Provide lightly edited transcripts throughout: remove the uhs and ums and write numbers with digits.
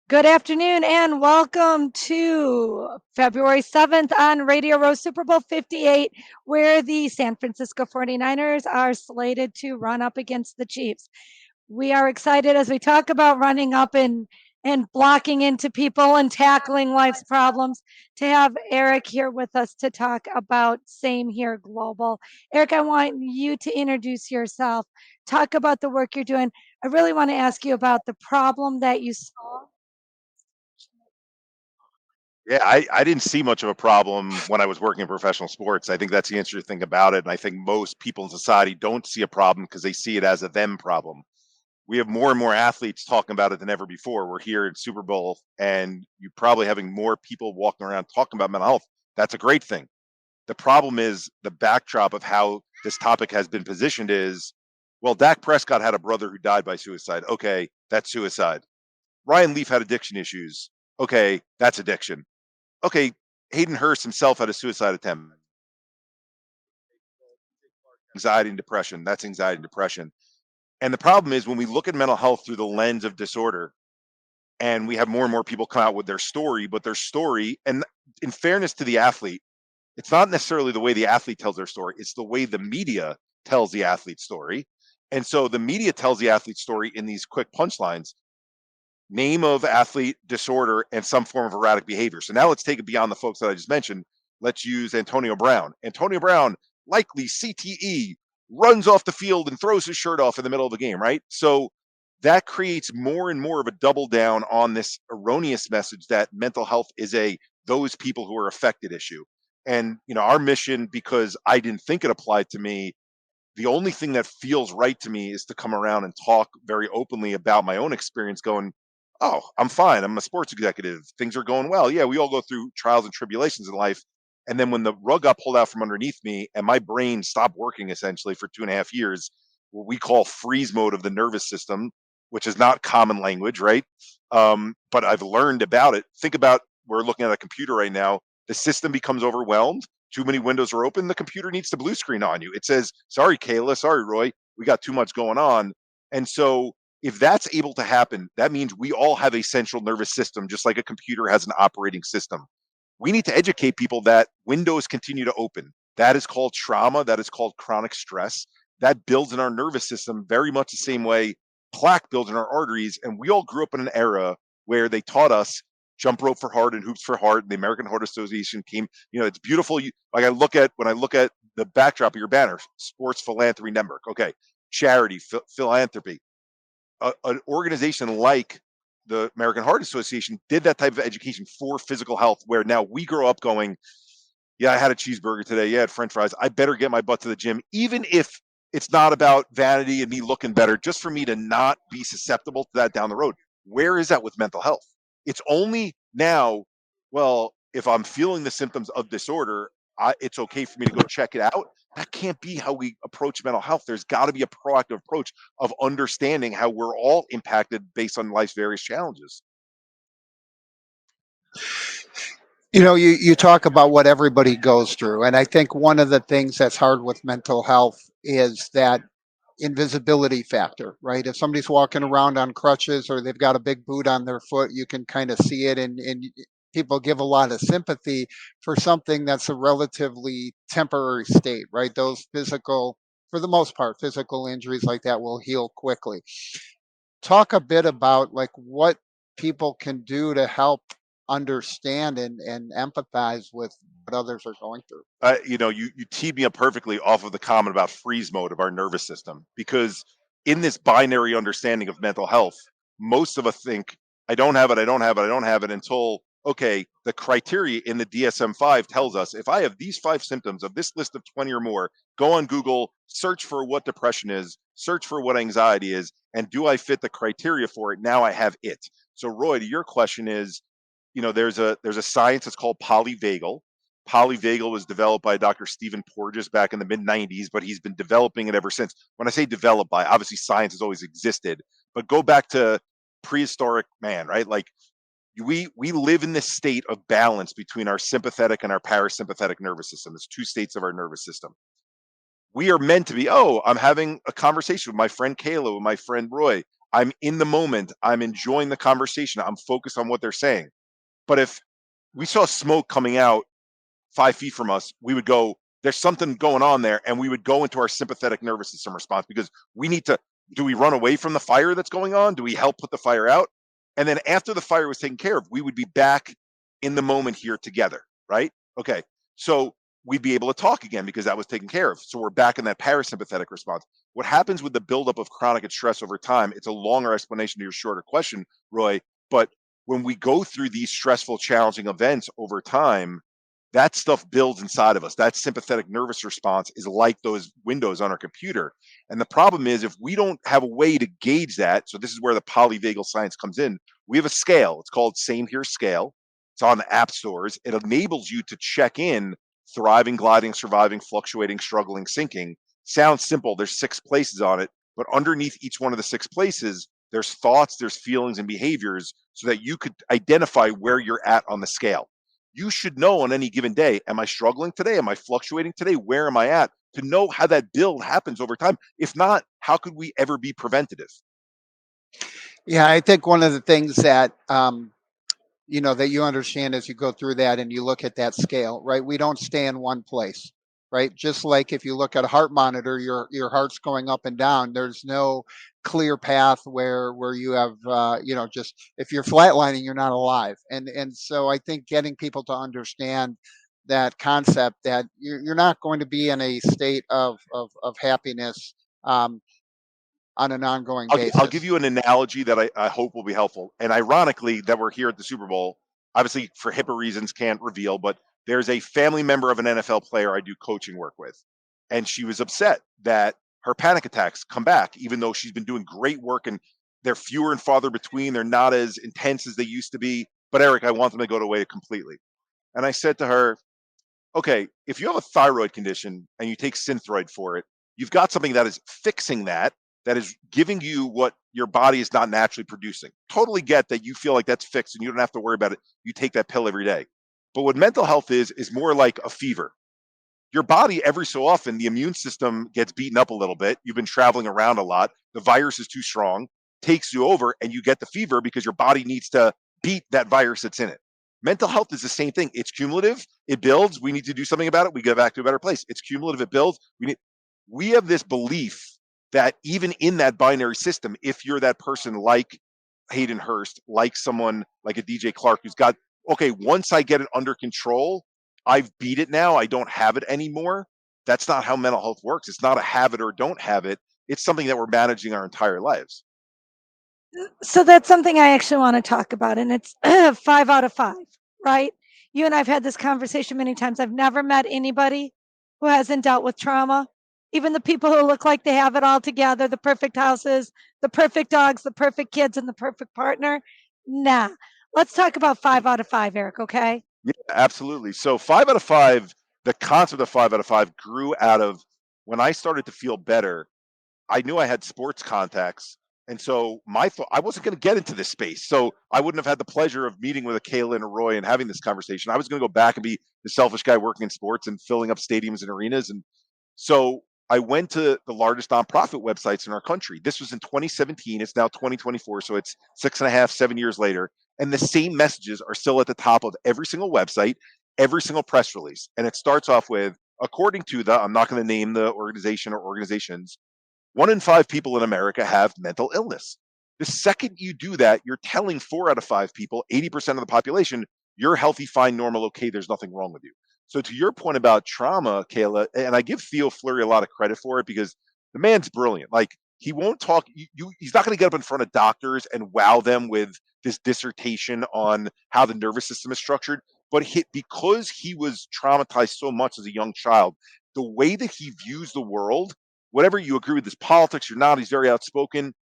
Good afternoon and welcome to February 7th on Radio Row Super Bowl 58, where the San Francisco 49ers are slated to run up against the Chiefs. We are excited as we talk about running up and blocking into people and tackling life's problems to have Eric here with us to talk about Same Here Global. Eric, I want you to introduce yourself, talk about the work you're doing. I really want to ask you about the problem that you saw. Yeah, I didn't see much of a problem when I was working in professional sports. I think that's the interesting thing about it. And I think most people in society don't see a problem because they see it as a them problem. We have more and more athletes talking about it than ever before. We're here at Super Bowl, and you're probably having more people walking around talking about mental health. That's a great thing. The problem is the backdrop of how this topic has been positioned is, well, Dak Prescott had a brother who died by suicide. Okay, that's suicide. Ryan Leaf had addiction issues. Okay, that's addiction. Okay, Hayden Hurst himself had a suicide attempt. Anxiety and depression. That's anxiety and depression. And the problem is when we look at mental health through the lens of disorder, and we have more and more people come out with their story, but their story, and in fairness to the athlete, it's not necessarily the way the athlete tells their story, it's the way the media tells the athlete's story. And so the media tells the athlete's story in these quick punchlines: name of athlete, disorder, and some form of erratic behavior. So now let's take it beyond the folks that I just mentioned. Let's use Antonio Brown. Antonio Brown, likely CTE, runs off the field and throws his shirt off in the middle of the game, right? So that creates more and more of a double down on this erroneous message that mental health is a those people who are affected issue. And our mission, because I didn't think it applied to me, the only thing that feels right to me is to come around and talk very openly about my own experience going, oh, I'm fine. I'm a sports executive. Things are going well. Yeah, we all go through trials and tribulations in life. And then when the rug got pulled out from underneath me and my brain stopped working essentially for 2.5 years, what we call freeze mode of the nervous system, which is not common language, right? But I've learned about it. Think about, we're looking at a computer right now. The system becomes overwhelmed. Too many windows are open. The computer needs to blue screen on you. It says, sorry, Kayla, sorry, Roy, we got too much going on. And so if that's able to happen, that means we all have a central nervous system, just like a computer has an operating system. We need to educate people that windows continue to open. That is called trauma. That is called chronic stress. That builds in our nervous system very much the same way plaque builds in our arteries. And we all grew up in an era where they taught us jump rope for heart and hoops for heart. And the American Heart Association came, it's beautiful. Like when I look at the backdrop of your banner, Sports Philanthropy Network. Okay. Charity, philanthropy. An organization like the American Heart Association did that type of education for physical health, where now we grow up going, yeah, I had a cheeseburger today. Yeah, I had French fries. I better get my butt to the gym, even if it's not about vanity and me looking better, just for me to not be susceptible to that down the road. Where is that with mental health? It's only now, well, if I'm feeling the symptoms of disorder, it's okay for me to go check it out. That can't be how we approach mental health. There's got to be a proactive approach of understanding how we're all impacted based on life's various challenges. You talk about what everybody goes through. And I think one of the things that's hard with mental health is that invisibility factor, right? If somebody's walking around on crutches or they've got a big boot on their foot, you can kind of see it, and people give a lot of sympathy for something that's a relatively temporary state, right? Those physical, for the most part, physical injuries like that will heal quickly. Talk a bit about like what people can do to help understand and empathize with what others are going through. You teed me up perfectly off of the comment about freeze mode of our nervous system, because in this binary understanding of mental health, most of us think, I don't have it, I don't have it, I don't have it, until, okay, the criteria in the DSM-5 tells us if I have these 5 symptoms of this list of 20 or more, go on Google, search for what depression is, search for what anxiety is, and do I fit the criteria for it? Now I have it. So Roy, to your question is, there's a science that's called polyvagal. Polyvagal was developed by Dr. Stephen Porges back in the mid 90s, but he's been developing it ever since. When I say developed by, obviously science has always existed, but go back to prehistoric man, right? Like we live in this state of balance between our sympathetic and our parasympathetic nervous system. There's 2 states of our nervous system. We are meant to be, oh, I'm having a conversation with my friend Kayla, with my friend Roy. I'm in the moment. I'm enjoying the conversation. I'm focused on what they're saying. But if we saw smoke coming out 5 feet from us, we would go, there's something going on there. And we would go into our sympathetic nervous system response because we need to, do we run away from the fire that's going on? Do we help put the fire out? And then after the fire was taken care of, we would be back in the moment here together, right? Okay. So we'd be able to talk again because that was taken care of. So we're back in that parasympathetic response. What happens with the buildup of chronic stress over time? It's a longer explanation to your shorter question, Roy. But when we go through these stressful, challenging events over time, that stuff builds inside of us. That sympathetic nervous response is like those windows on our computer. And the problem is, if we don't have a way to gauge that, so this is where the polyvagal science comes in. We have a scale. It's called Same Here Scale. It's on the app stores. It enables you to check in thriving, gliding, surviving, fluctuating, struggling, sinking. Sounds simple. There's 6 places on it, but underneath each one of the 6 places, there's thoughts, there's feelings and behaviors so that you could identify where you're at on the scale. You should know on any given day, am I struggling today? Am I fluctuating today? Where am I at? To know how that build happens over time. If not, how could we ever be preventative? Yeah, I think one of the things that that you understand as you go through that and you look at that scale, right? We don't stay in one place, right? Just like if you look at a heart monitor, your heart's going up and down. There's no clear path where you have just if you're flatlining, you're not alive. And so I think getting people to understand that concept that you're not going to be in a state of happiness um, on an ongoing I'll give basis. you an analogy that I hope will be helpful. And ironically, that we're here at the Super Bowl, obviously for HIPAA reasons, can't reveal, but there's a family member of an NFL player I do coaching work with. And she was upset that her panic attacks come back, even though she's been doing great work and they're fewer and farther between. They're not as intense as they used to be. But Eric, I want them to go away completely. And I said to her, okay, if you have a thyroid condition and you take Synthroid for it, you've got something that is fixing that, that is giving you what your body is not naturally producing. Totally get that you feel like that's fixed and you don't have to worry about it. You take that pill every day. But what mental health is more like a fever. Your body, every so often, the immune system gets beaten up a little bit. You've been traveling around a lot. The virus is too strong, takes you over, and you get the fever because your body needs to beat that virus that's in it. Mental health is the same thing. It's cumulative. It builds. We need to do something about it. We get back to a better place. It's cumulative. It builds. We have this belief that even in that binary system, if you're that person like Hayden Hurst, like someone like a DJ Clark who's got, okay, once I get it under control, I've beat it now. I don't have it anymore. That's not how mental health works. It's not a have it or don't have it. It's something that we're managing our entire lives. So that's something I actually want to talk about, and it's 5 out of 5, right? You and I've had this conversation many times. I've never met anybody who hasn't dealt with trauma. Even the people who look like they have it all together, the perfect houses, the perfect dogs, the perfect kids, and the perfect partner. Nah. Let's talk about 5 out of 5, Eric, okay? Yeah, absolutely. So 5 out of 5, the concept of 5 out of 5 grew out of when I started to feel better. I knew I had sports contacts. And so my thought, I wasn't going to get into this space. So I wouldn't have had the pleasure of meeting with a Kayla and a Roy and having this conversation. I was going to go back and be the selfish guy working in sports and filling up stadiums and arenas. And so I went to the largest nonprofit websites in our country. This was in 2017. It's now 2024. So it's 6.5, 7 years later. And the same messages are still at the top of every single website, every single press release. And it starts off with, according to I'm not going to name the organization or organizations, 1 in 5 people in America have mental illness. The second you do that, you're telling 4 out of 5 people, 80% of the population, you're healthy, fine, normal, okay, there's nothing wrong with you. So to your point about trauma, Kayla, and I give Theo Fleury a lot of credit for it because the man's brilliant. Like he won't talk, he's not going to get up in front of doctors and wow them with this dissertation on how the nervous system is structured. But because he was traumatized so much as a young child, the way that he views the world, whatever you agree with his politics or not, he's very outspoken.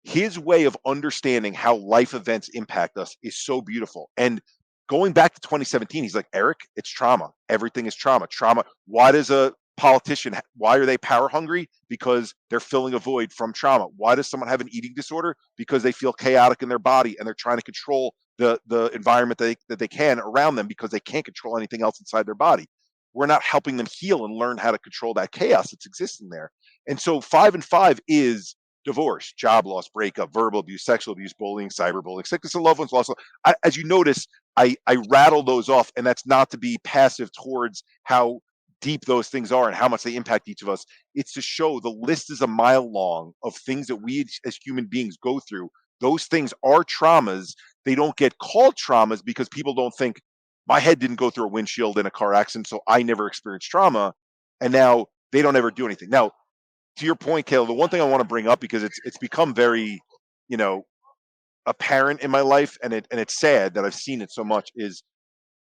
His way of understanding how life events impact us is so beautiful. And going back to 2017, he's like, Eric, it's trauma. Everything is trauma. Trauma. Why does a politician, why are they power hungry? Because they're filling a void from trauma. Why does someone have an eating disorder? Because they feel chaotic in their body and they're trying to control the environment that they can around them because they can't control anything else inside their body. We're not helping them heal and learn how to control that chaos that's existing there. And so 5 and 5 is divorce, job loss, breakup, verbal abuse, sexual abuse, bullying, cyberbullying, sickness of loved ones, loss. As you notice, I rattle those off, and that's not to be passive towards how deep those things are and how much they impact each of us. It's to show the list is a mile long of things that we as human beings go through. Those things are traumas. They don't get called traumas because people don't think my head didn't go through a windshield in a car accident, so I never experienced trauma. And now they don't ever do anything. Now, to your point, Kayla, the one thing I want to bring up because it's become very, you know, apparent in my life, and it's sad that I've seen it so much, is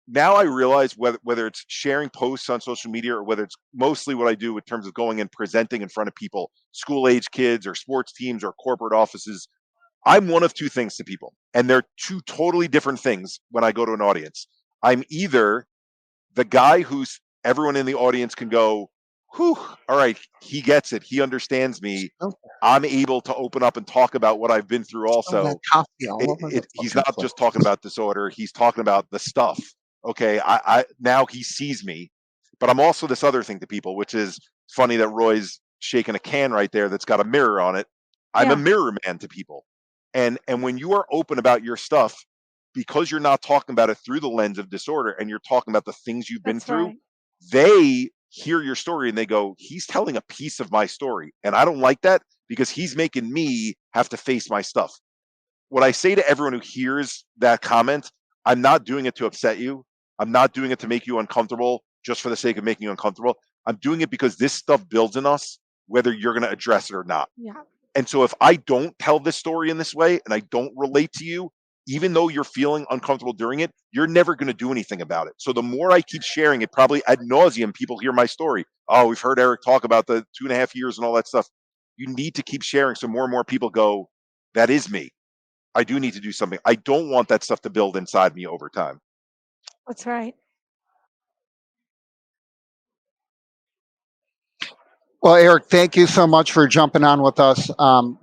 now I realize whether it's sharing posts on social media or whether it's mostly what I do in terms of going and presenting in front of people, school age kids or sports teams or corporate offices, I'm one of two things to people, and they're two totally different things when I go to an audience. I'm either the guy who's everyone in the audience can go, whew, all right, he gets it. He understands me. Oh, I'm able to open up and talk about what I've been through spill that also. coffee all over the He's fucking not floor. just talking about disorder. He's talking about the stuff. Okay. I now he sees me, but I'm also this other thing to people, which is funny that Roy's shaking a can right there that's got a mirror on it. I'm a Yeah, mirror man to people. And when you are open about your stuff, because you're not talking about it through the lens of disorder and you're talking about the things you've been that's through, right. they hear your story and they go, he's telling a piece of my story. And I don't like that because he's making me have to face my stuff. What I say to everyone who hears that comment, I'm not doing it to upset you. I'm not doing it to make you uncomfortable just for the sake of making you uncomfortable. I'm doing it because this stuff builds in us, whether you're going to address it or not. Yeah, And so if I don't tell this story in this way and I don't relate to you, even though you're feeling uncomfortable during it, you're never going to do anything about it. So the more I keep sharing it, probably ad nauseum, people hear my story. Oh, we've heard Eric talk about the 2.5 years and all that stuff. You need to keep sharing so more and more people go, that is me. I do need to do something. I don't want that stuff to build inside me over time. that's right. Well, Eric, thank you so much for jumping on with us.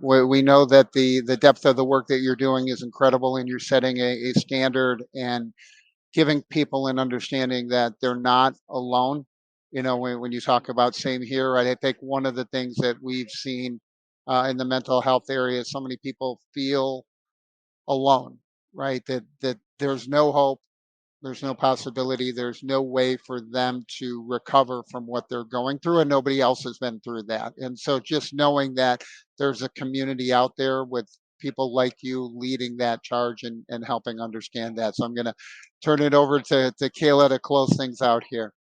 We know that the depth of the work that you're doing is incredible, and you're setting a standard and giving people an understanding that they're not alone. You know, when you talk about same here, right? I think one of the things that we've seen in the mental health area is so many people feel alone, right? That there's no hope, there's no possibility, there's no way for them to recover from what they're going through, and nobody else has been through that. And so just knowing that there's a community out there with people like you leading that charge and helping understand that. So I'm going to turn it over to Kayla to close things out here.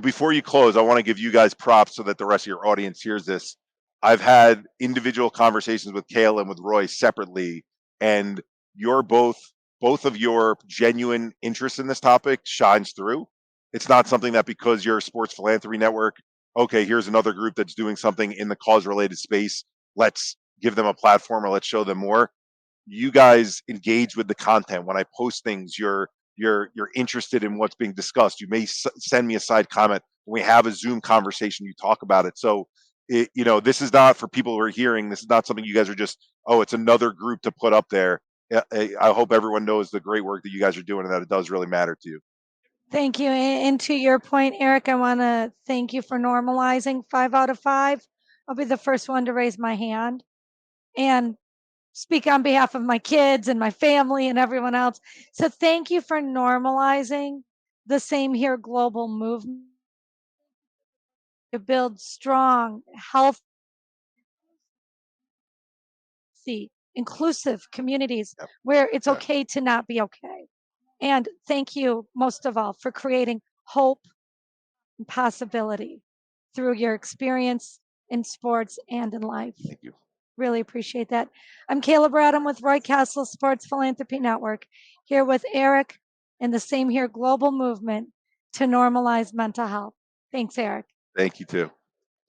Before you close, I want to give you guys props so that the rest of your audience hears this. I've had individual conversations with Kayla and with Roy separately, and you're both of your genuine interest in this topic shines through. It's not something that because you're a sports philanthropy network, okay, here's another group that's doing something in the cause related space. Let's give them a platform or let's show them more. You guys engage with the content. When I post things, you're interested in what's being discussed. You may send me a side comment. When we have a Zoom conversation, you talk about it. So this is not for people who are hearing. This is not something you guys are just, oh, it's another group to put up there. I hope everyone knows the great work that you guys are doing and that it does really matter to you. Thank you. And to your point, Eric, I want to thank you for normalizing 5 out of 5. I'll be the first one to raise my hand and speak on behalf of my kids and my family and everyone else. So thank you for normalizing the Same Here global movement to build strong, healthy, inclusive communities Yep. where it's Yeah. okay to not be okay. And thank you most of all for creating hope and possibility through your experience in sports and in life. Thank you. Really appreciate that. I'm Kayla Bradham with Roy Kessel Sports Philanthropy Network, here with Eric and the Same Here global movement to normalize mental health. Thanks, Eric. Thank you too.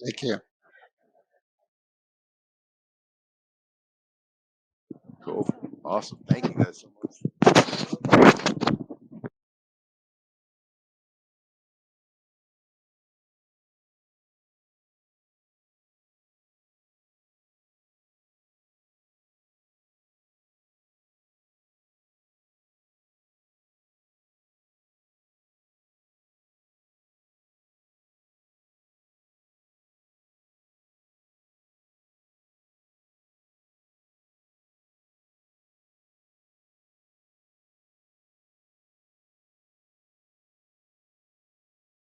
Thank you. Cool. Awesome. Thank you guys so much.